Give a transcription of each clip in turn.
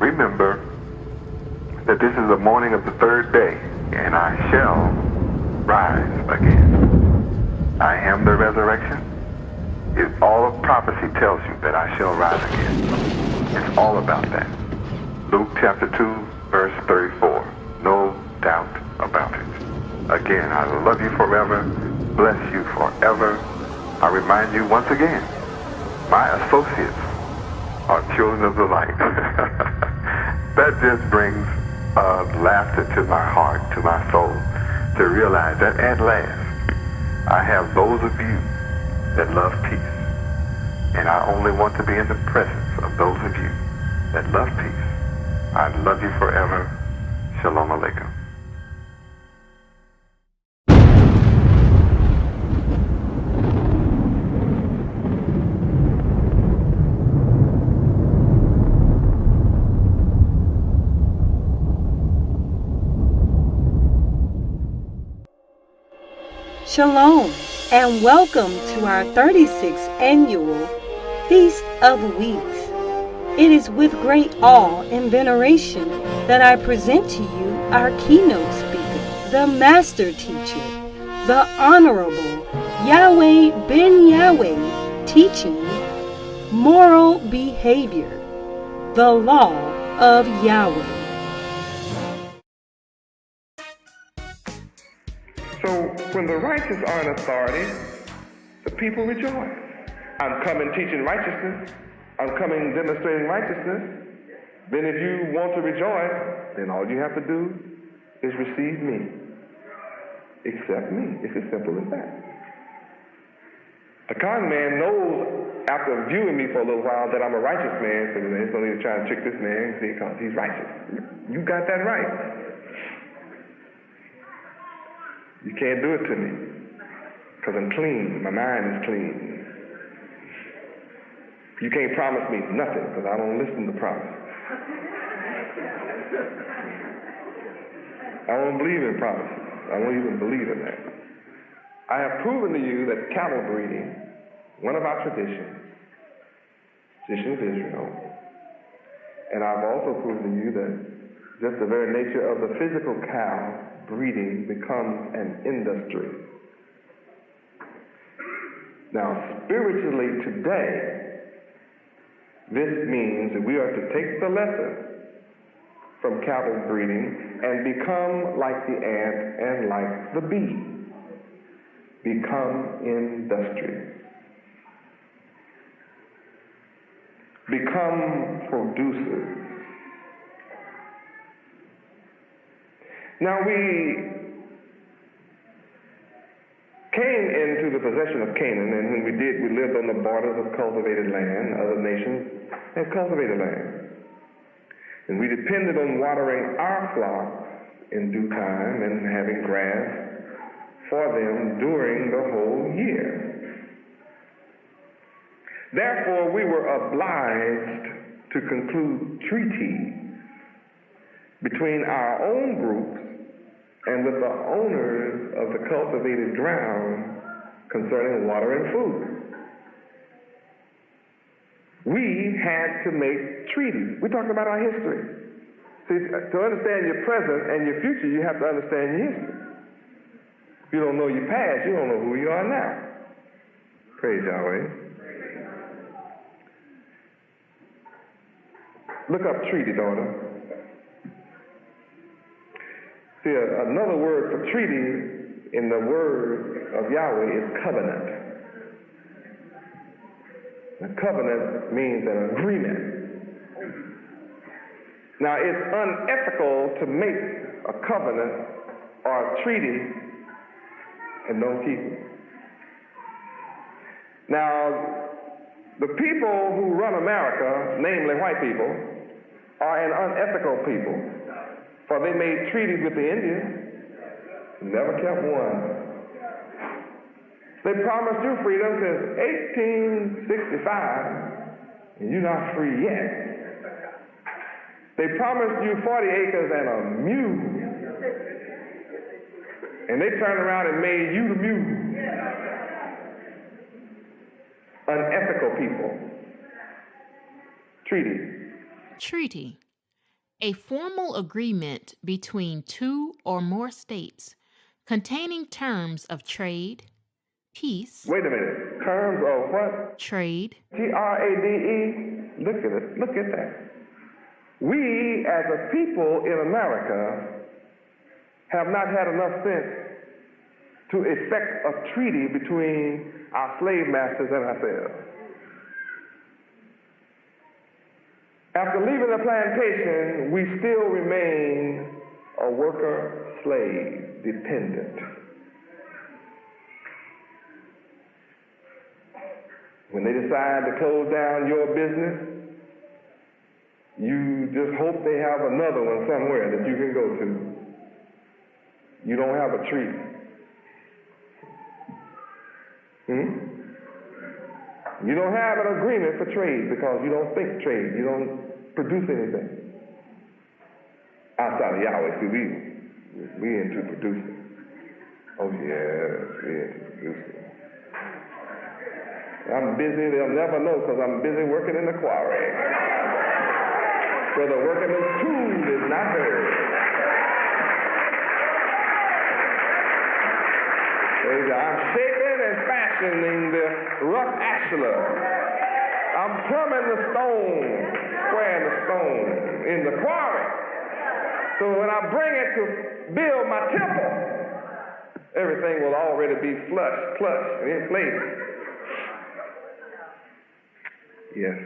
Remember that this is the morning of the third day, and I shall rise again. I am the resurrection. All of prophecy tells you that I shall rise again. It's all about that. Luke chapter 2, verse 34. No doubt about it. Again, I love you forever, bless you forever. I remind you once again, my associates are children of the light. That just brings laughter to my heart, to my soul, to realize that at last I have those of you that love peace. And I only want to be in the presence of those of you that love peace. I love you forever. Shalom Aleichem. Shalom, and welcome to our 36th annual Feast of Weeks. It is with great awe and veneration that I present to you our keynote speaker, the master teacher, the Honorable Yahweh ben Yahweh, teaching moral behavior, the law of Yahweh. So when the righteous are in authority, the people rejoice. I'm coming teaching righteousness. I'm coming demonstrating righteousness. Then if you want to rejoice, then all you have to do is receive me. Accept me. It's as simple as that. The con man knows after viewing me for a little while that I'm a righteous man, so he's going to try to trick this man because he's righteous. You got that right. You can't do it to me because I'm clean. My mind is clean. You can't promise me nothing because I don't listen to promises. I don't believe in promises. I don't even believe in that. I have proven to you that cattle breeding, one of our traditions of Israel, and I've also proven to you that just the very nature of the physical cow breeding becomes an industry. Now, spiritually today, this means that we are to take the lesson from cattle breeding and become like the ant and like the bee. Become industrious. Become producers. Now we came into the possession of Canaan, and when we did, we lived on the borders of cultivated land. Other nations had cultivated land. And we depended on watering our flocks in due time and having grass for them during the whole year. Therefore, we were obliged to conclude treaties between our own groups and with the owners of the cultivated ground concerning water and food. We had to make treaties. We talked about our history. See, to understand your present and your future, you have to understand your history. If you don't know your past, you don't know who you are now. Praise Yahweh. Look up treaty, daughter. See, another word for treaty in the word of Yahweh is covenant. A covenant means an agreement. Now, it's unethical to make a covenant or a treaty and don't keep it. Now, the people who run America, namely white people, are an unethical people. For they made treaties with the Indians, never kept one. They promised you freedom since 1865, and you're not free yet. They promised you 40 acres and a mule, and they turned around and made you the mule. Unethical people. Treaty. Treaty. A formal agreement between two or more states containing terms of trade, peace. Wait a minute. Terms of what? Trade. Trade. Look at it. Look at that. We, as a people in America, have not had enough sense to effect a treaty between our slave masters and ourselves. After leaving the plantation, we still remain a worker-slave dependent. When they decide to close down your business, you just hope they have another one somewhere that you can go to. You don't have a treaty. You don't have an agreement for trade because you don't think trade. You don't produce anything outside of Yahweh. See, we into producing. Oh yes, we into producing. I'm busy. They'll never know because I'm busy working in the quarry where the workman's tool is not heard. I'm shaping and fashioning the rough ashlar. I'm plumbing the stone, squaring the stone in the quarry. So when I bring it to build my temple, everything will already be flush, plush, and in place. Yes.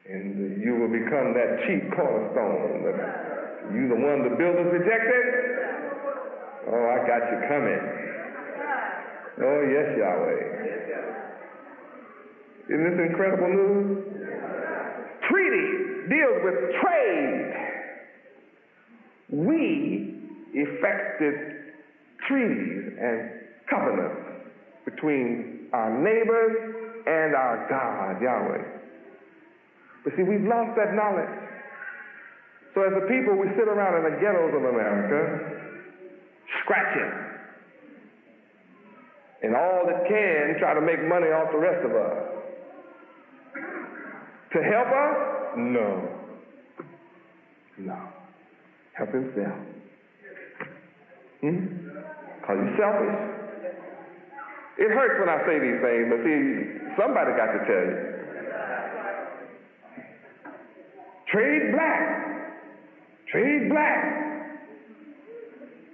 And you will become that chief cornerstone. You the one the builders rejected. Oh, I got you coming. Oh, yes, Yahweh. Isn't this incredible news? Treaty deals with trade. We effected treaties and covenants between our neighbors and our God, Yahweh. But see, we've lost that knowledge. So as a people, we sit around in the ghettos of America scratching, and all that can try to make money off the rest of us. To help us? No. Help himself. Because he's selfish. It hurts when I say these things, but see, somebody got to tell you. Trade black. Trade black.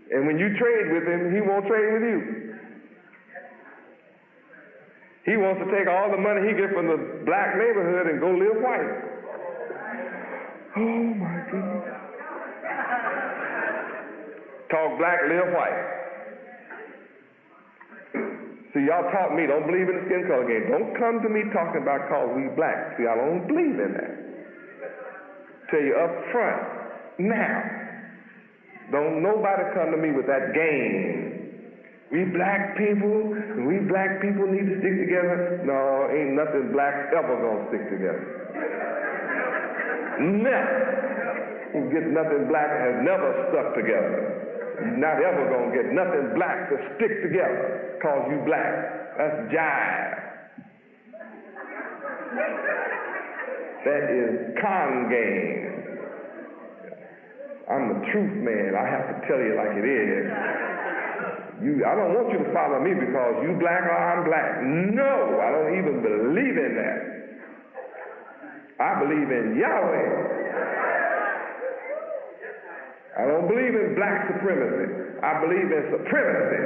And when you trade with him, he won't trade with you. He wants to take all the money he gets from the black neighborhood and go live white. Oh my goodness. Talk black, live white. See, y'all taught me, don't believe in the skin color game. Don't come to me talking about cause we black. See, I don't believe in that. Tell you up front, now. Don't nobody come to me with that game. We black people need to stick together. No, ain't nothing black ever gonna stick together. Never. You get nothing black has never stuck together. You're not ever gonna get nothing black to stick together cause you black. That's jive. That is con game. I'm the truth man. I have to tell you like it is. I don't want you to follow me because you black or I'm black. No, I don't even believe in that. I believe in Yahweh. I don't believe in black supremacy. I believe in supremacy.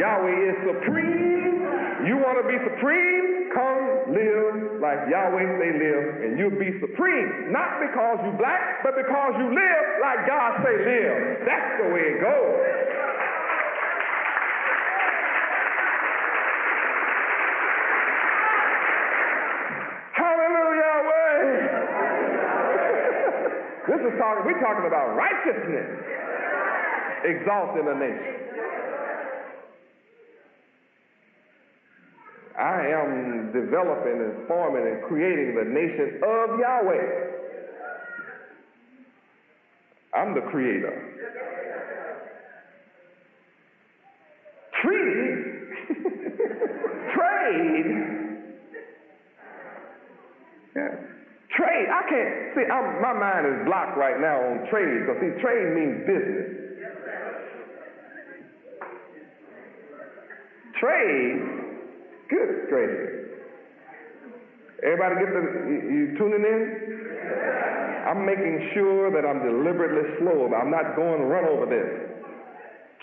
Yahweh is supreme. You want to be supreme? Come live like Yahweh say live, and you'll be supreme. Not because you black, but because you live like God say live. That's the way it goes. Hallelujah, Yahweh. We're talking about righteousness exalting a nation. I am developing and forming and creating the nation of Yahweh. I'm the creator. Trade. See, my mind is blocked right now on trade, because see, trade means business. Trade, good gracious. Everybody you tuning in? I'm making sure that I'm deliberately slow. I'm not going to run over this.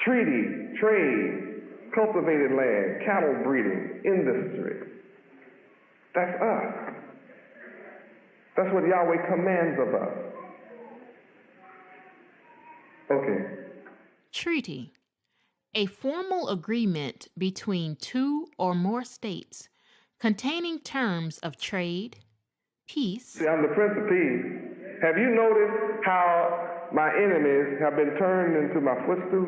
Treaty, trade, cultivated land, cattle breeding, industry. That's us. That's what Yahweh commands of us. Okay. Treaty. A formal agreement between two or more states containing terms of trade, peace. See, I'm the Prince of Peace. Have you noticed how my enemies have been turned into my footstool?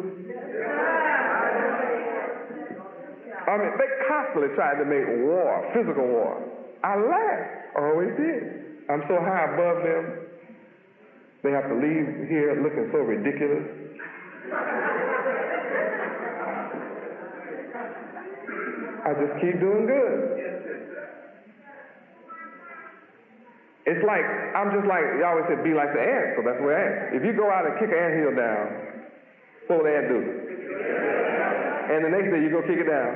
I mean, they constantly tried to make war, physical war. I laughed, always did. I'm so high above them, they have to leave here looking so ridiculous. I just keep doing good. It's like, I'm just like, Yahweh said, be like the ant, so that's the way I am. If you go out and kick an anthill down, what will the ant do? And the next day you go kick it down.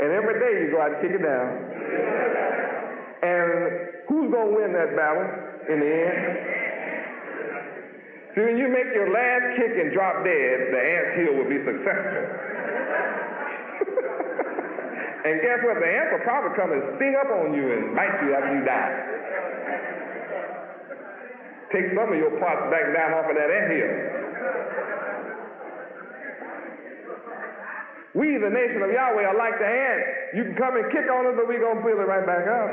And every day you go out and kick it down. And who's going to win that battle in the end? See, when you make your last kick and drop dead, the ant's hill will be successful. And guess what? The ants will probably come and sting up on you and bite you after you die. Take some of your parts back down off of that anthill. We, the nation of Yahweh, are like the ant. You can come and kick on it, but we're going to build it right back up.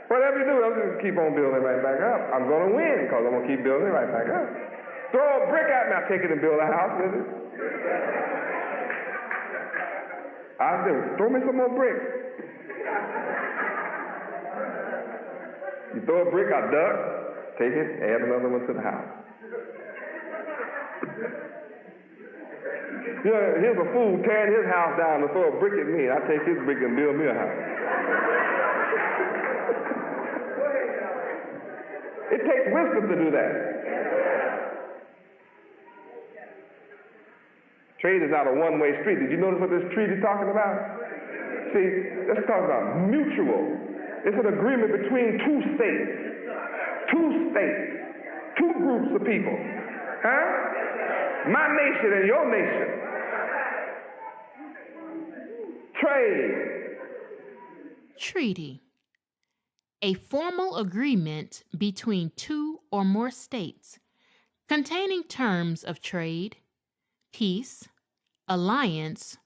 Whatever you do, I'm just keep on building it right back up. I'm going to win because I'm going to keep building it right back up. Throw a brick at me, I'll take it and build a house with it. I said, throw me some more bricks. You throw a brick, I duck, take it, add another one to the house. You know, here's a fool tearing his house down to throw a brick at me. I take his brick and build me a house. It takes wisdom to do that. Trade is not a one-way street. Did you notice what this treaty is talking about? See, let's talk about mutual. It's an agreement between two states, two groups of people. Huh? My nation and your nation. Trade. Treaty. A formal agreement between two or more states containing terms of trade, peace, alliance,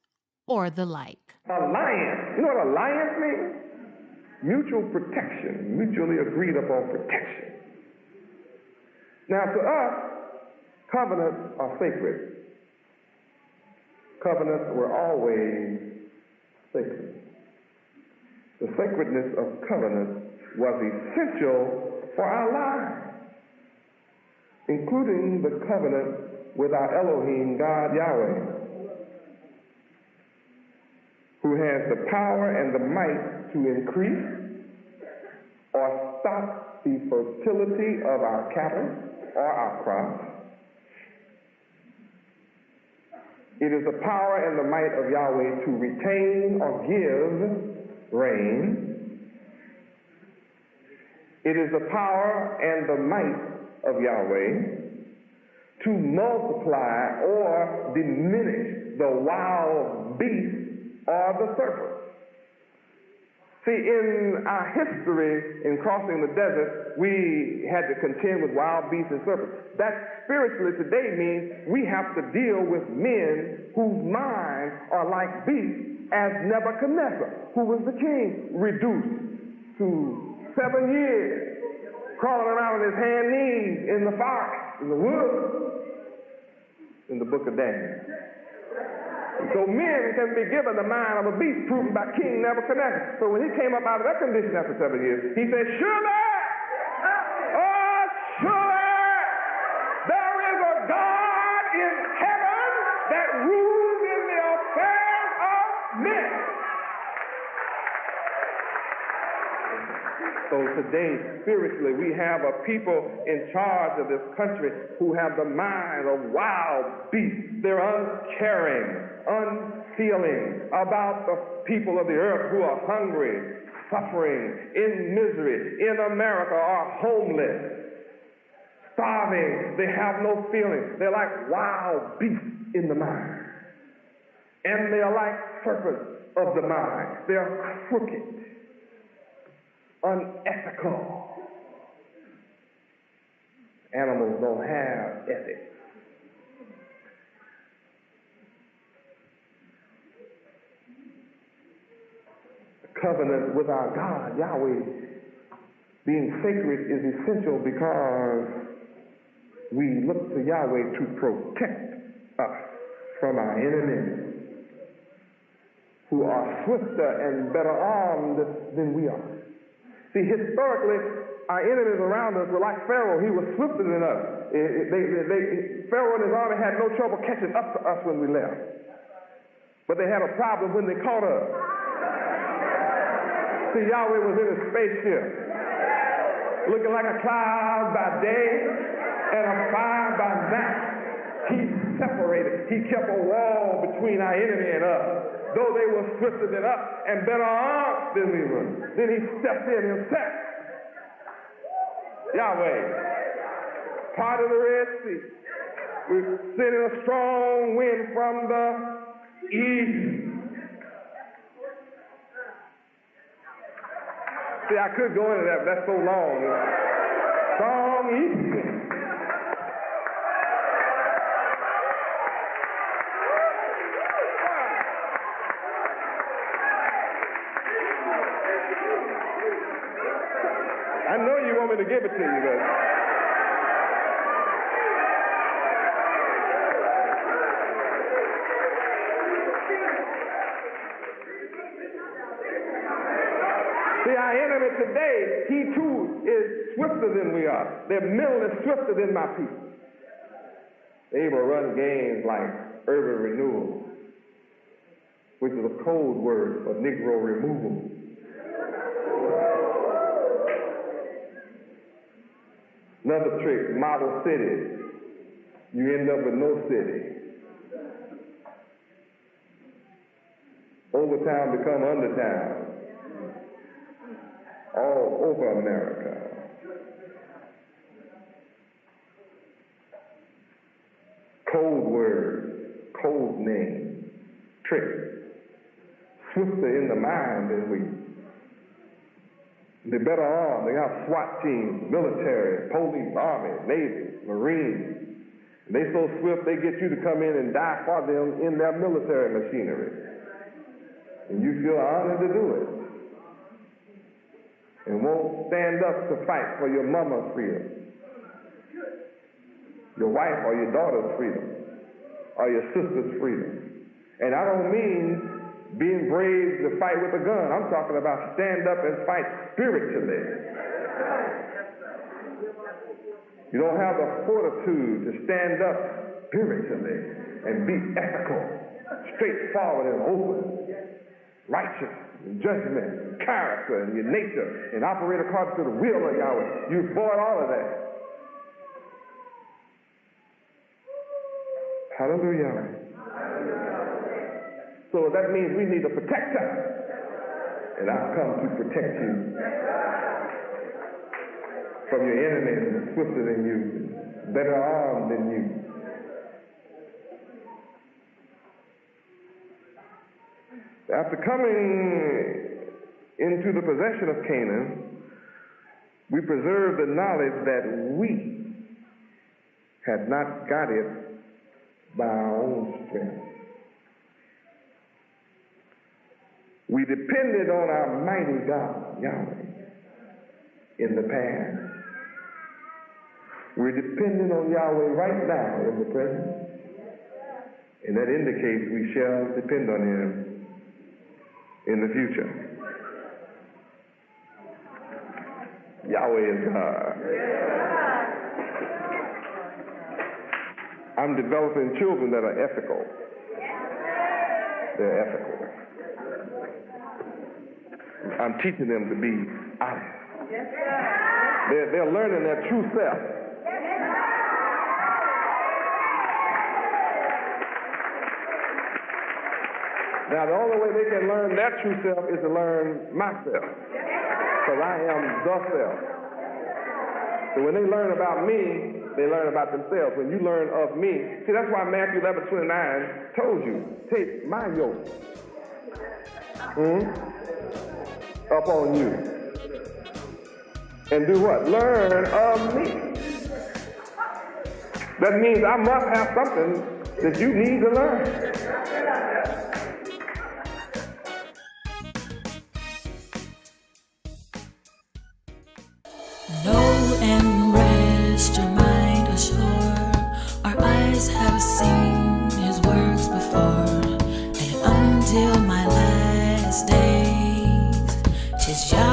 or the like. Alliance. You know what alliance means? Mutual protection, mutually agreed upon protection. Now to us, covenants are sacred. Covenants were always sacred. The sacredness of covenants was essential for our lives, including the covenant with our Elohim, God Yahweh, who has the power and the might to increase or stop the fertility of our cattle or our crops. It is the power and the might of Yahweh to retain or give rain. It is the power and the might of Yahweh to multiply or diminish the wild beast or the serpent. See, in our history in crossing the desert, we had to contend with wild beasts and serpents. That spiritually today means we have to deal with men whose minds are like beasts, as Nebuchadnezzar, who was the king, reduced to 7 years, crawling around on his hands and knees in the forest, in the woods, in the book of Daniel. So men can be given the mind of a beast, proven by King Nebuchadnezzar. So when he came up out of that condition after 7 years, he said, surely, oh, surely, there is a God in heaven that rules in the affairs of men. So today, spiritually, we have a people in charge of this country who have the mind of wild beasts. They're uncaring, unfeeling about the people of the earth who are hungry, suffering, in misery, in America, are homeless, starving. They have no feeling. They're like wild beasts in the mind. And they are like serpents of the mind. They are crooked, unethical. Animals don't have ethics. The covenant with our God, Yahweh, being sacred is essential because we look to Yahweh to protect us from our enemies, who are swifter and better armed than we are. See, historically, our enemies around us were like Pharaoh. He was swifter than us. Pharaoh and his army had no trouble catching up to us when we left. But they had a problem when they caught us. See, Yahweh was in his spaceship, looking like a cloud by day and a fire by night. He separated. He kept a wall between our enemy and us. Though they were swifter than us and better armed than we were, then he stepped in himself. Yahweh, part of the Red Sea. We're sending a strong wind from the east. See, I could go into that, but that's so long. Strong east wind. I know you want me to give it to you, but see, our enemy today, he too is swifter than we are. Their mill is swifter than my people. They able to run games like urban renewal, which is a code word for Negro removal. Another trick, model cities. You end up with no city. Overtown become undertown. All over America. Code words, code names, tricks. Swifter in the mind than we. They're better armed. They have SWAT teams, military, police, army, navy, marines. They so swift they get you to come in and die for them in their military machinery. And you feel honored to do it. And won't stand up to fight for your mama's freedom, your wife or your daughter's freedom, or your sister's freedom. And I don't mean being brave to fight with a gun. I'm talking about stand up and fight spiritually. You don't have the fortitude to stand up spiritually and be ethical, straightforward and open, righteous, and judgment, character, and your nature, and operate according to the will of Yahweh. You avoid all of that. Hallelujah. So that means we need a protector. And I've come to protect you from your enemies, swifter than you, better armed than you. After coming into the possession of Canaan, we preserve the knowledge that we had not got it by our own strength. We depended on our mighty God, Yahweh, in the past. We're dependent on Yahweh right now in the present. And that indicates we shall depend on him in the future. Yahweh is God. I'm developing children that are ethical. They're ethical. I'm teaching them to be honest. They're learning their true self. Now, the only way they can learn their true self is to learn myself, because I am the self. So when they learn about me, they learn about themselves. When you learn of me, see, that's why Matthew 11:29 told you, take my yoke upon you. And do what? Learn of me. That means I must have something that you need to learn. Know and rest your mind assured. Our eyes have seen his works before, and until my last days, 'tis Yahweh.